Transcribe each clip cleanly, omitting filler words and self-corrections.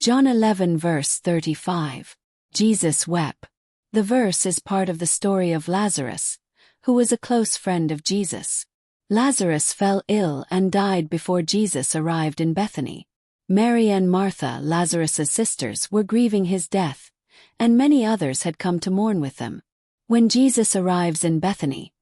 John 11 verse 35. Jesus wept. The verse is part of the story of Lazarus, who was a close friend of Jesus. Lazarus fell ill and died before Jesus arrived in Bethany. Mary and Martha, Lazarus's sisters, were grieving his death, and many others had come to mourn with them. When Jesus arrives in Bethany,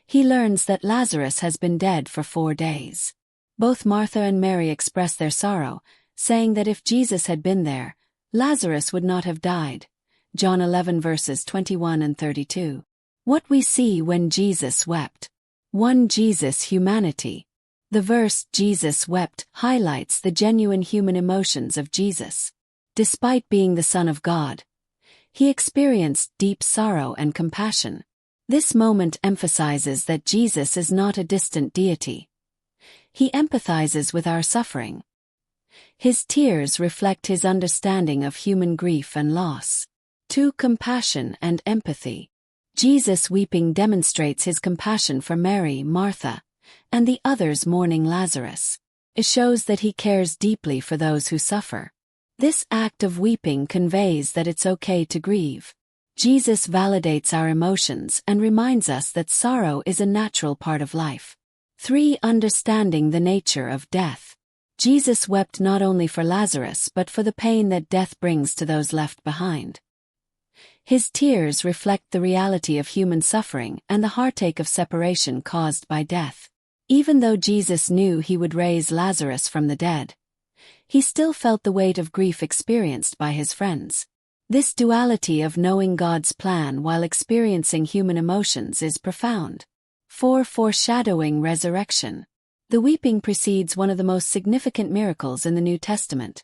he learns that Lazarus has been dead for 4 days. Both Martha and Mary express their sorrow, saying that if Jesus had been there, Lazarus would not have died. John 11 verses 21 and 32. What we see when Jesus wept. 1. Jesus' humanity. The verse, Jesus wept, highlights the genuine human emotions of Jesus. Despite being the Son of God, he experienced deep sorrow and compassion. This moment emphasizes that Jesus is not a distant deity. He empathizes with our suffering. His tears reflect his understanding of human grief and loss. 2. Compassion and empathy. Jesus weeping demonstrates his compassion for Mary, Martha, and the others mourning Lazarus. It shows that he cares deeply for those who suffer. This act of weeping conveys that it's okay to grieve. Jesus validates our emotions and reminds us that sorrow is a natural part of life. 3. Understanding the nature of death. Jesus wept not only for Lazarus but for the pain that death brings to those left behind. His tears reflect the reality of human suffering and the heartache of separation caused by death. Even though Jesus knew he would raise Lazarus from the dead, he still felt the weight of grief experienced by his friends. This duality of knowing God's plan while experiencing human emotions is profound. 4. Foreshadowing resurrection. The weeping precedes one of the most significant miracles in the New Testament,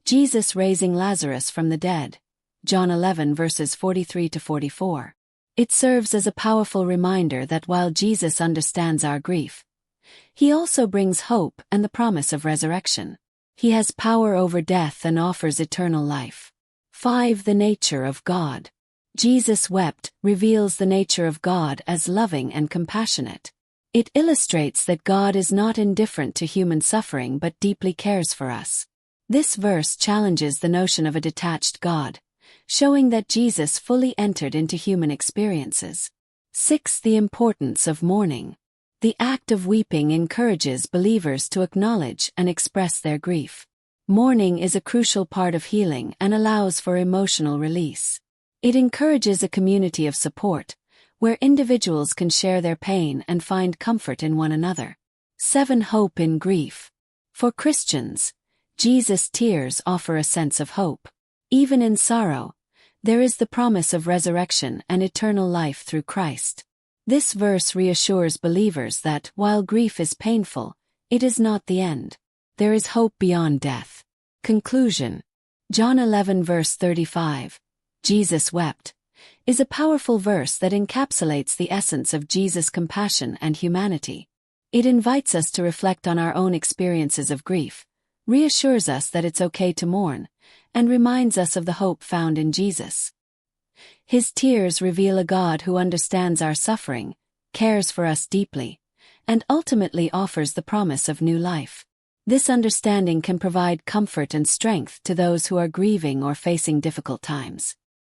Jesus raising Lazarus from the dead. John 11 verses 43 to 44. It serves as a powerful reminder that while Jesus understands our grief, he also brings hope and the promise of resurrection. He has power over death and offers eternal life. 5. The nature of God. Jesus wept reveals the nature of God as loving and compassionate. It illustrates that God is not indifferent to human suffering but deeply cares for us. This verse challenges the notion of a detached God, showing that Jesus fully entered into human experiences. 6. The importance of mourning. The act of weeping encourages believers to acknowledge and express their grief. Mourning is a crucial part of healing and allows for emotional release. It encourages a community of support, where individuals can share their pain and find comfort in one another. 7. Hope in grief. For Christians, Jesus' tears offer a sense of hope. Even in sorrow, there is the promise of resurrection and eternal life through Christ. This verse reassures believers that, while grief is painful, it is not the end. There is hope beyond death. Conclusion. John 11 verse 35, Jesus wept, is a powerful verse that encapsulates the essence of Jesus' compassion and humanity. It invites us to reflect on our own experiences of grief, reassures us that it's okay to mourn, and reminds us of the hope found in Jesus. His tears reveal a God who understands our suffering, cares for us deeply, and ultimately offers the promise of new life. This understanding can provide comfort and strength to those who are grieving or facing difficult times.